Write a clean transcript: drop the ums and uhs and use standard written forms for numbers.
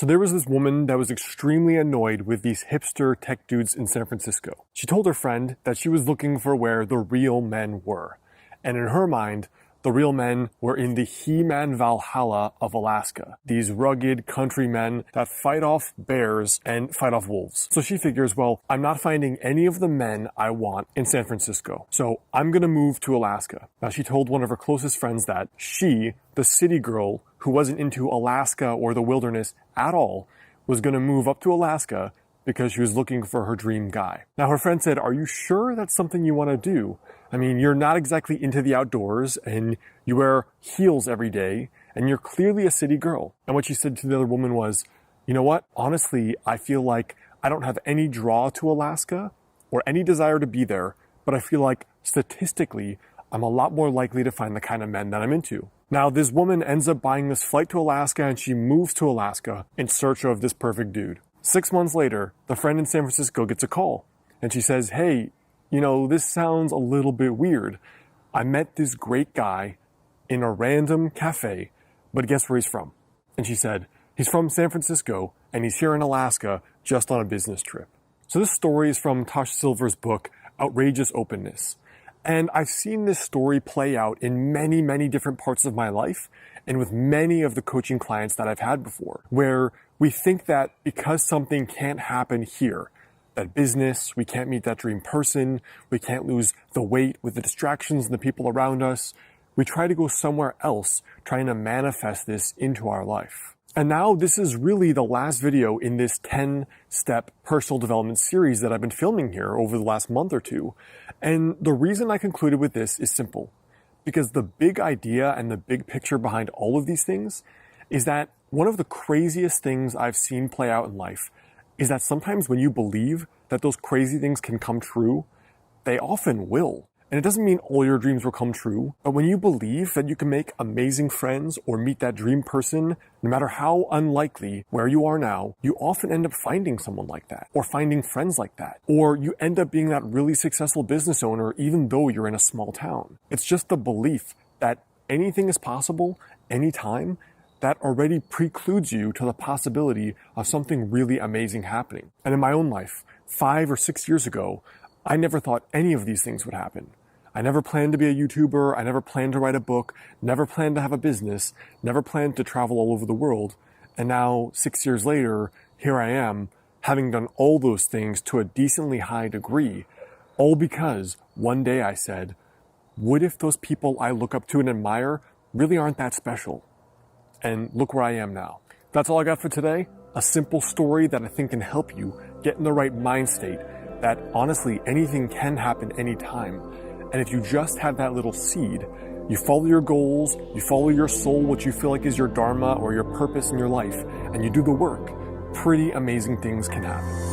So there was this woman that was extremely annoyed with these hipster tech dudes in San Francisco. She told her friend that she was looking for where the real men were. And in her mind, the real men were in the He-Man Valhalla of Alaska. These rugged country men that fight off bears and fight off wolves. So she figures, well, I'm not finding any of the men I want in San Francisco. So I'm gonna move to Alaska. Now she told one of her closest friends that she, the city girl who wasn't into Alaska or the wilderness at all, was gonna move up to Alaska because she was looking for her dream guy. Now her friend said, are you sure that's something you wanna do? I mean, you're not exactly into the outdoors and you wear heels every day and you're clearly a city girl. And what she said to the other woman was, you know what? Honestly, I feel like I don't have any draw to Alaska or any desire to be there, but I feel like statistically, I'm a lot more likely to find the kind of men that I'm into. Now, this woman ends up buying this flight to Alaska and she moves to Alaska in search of this perfect dude. 6 months later, the friend in San Francisco gets a call and she says, hey, you know, this sounds a little bit weird. I met this great guy in a random cafe, but guess where he's from? And she said, he's from San Francisco and he's here in Alaska just on a business trip. So this story is from Tasha Silver's book, Outrageous Openness. And I've seen this story play out in many, many different parts of my life and with many of the coaching clients that I've had before, where we think that because something can't happen here, that business, we can't meet that dream person, we can't lose the weight with the distractions and the people around us, we try to go somewhere else trying to manifest this into our life. And now this is really the last video in this 10-step personal development series that I've been filming here over the last month or two. And the reason I concluded with this is simple, because the big idea and the big picture behind all of these things is that one of the craziest things I've seen play out in life is that sometimes when you believe that those crazy things can come true, they often will. And it doesn't mean all your dreams will come true, but when you believe that you can make amazing friends or meet that dream person, no matter how unlikely where you are now, you often end up finding someone like that, or finding friends like that, or you end up being that really successful business owner even though you're in a small town. It's just the belief that anything is possible, anytime, that already precludes you to the possibility of something really amazing happening. And in my own life, 5 or 6 years ago, I never thought any of these things would happen. I never planned to be a YouTuber, I never planned to write a book, never planned to have a business, never planned to travel all over the world. And now, 6 years later, here I am, having done all those things to a decently high degree, all because one day I said, what if those people I look up to and admire really aren't that special? And look where I am now. That's all I got for today. A simple story that I think can help you get in the right mind state, that honestly anything can happen anytime. And if you just have that little seed, you follow your goals, you follow your soul, what you feel like is your dharma or your purpose in your life, and you do the work, pretty amazing things can happen.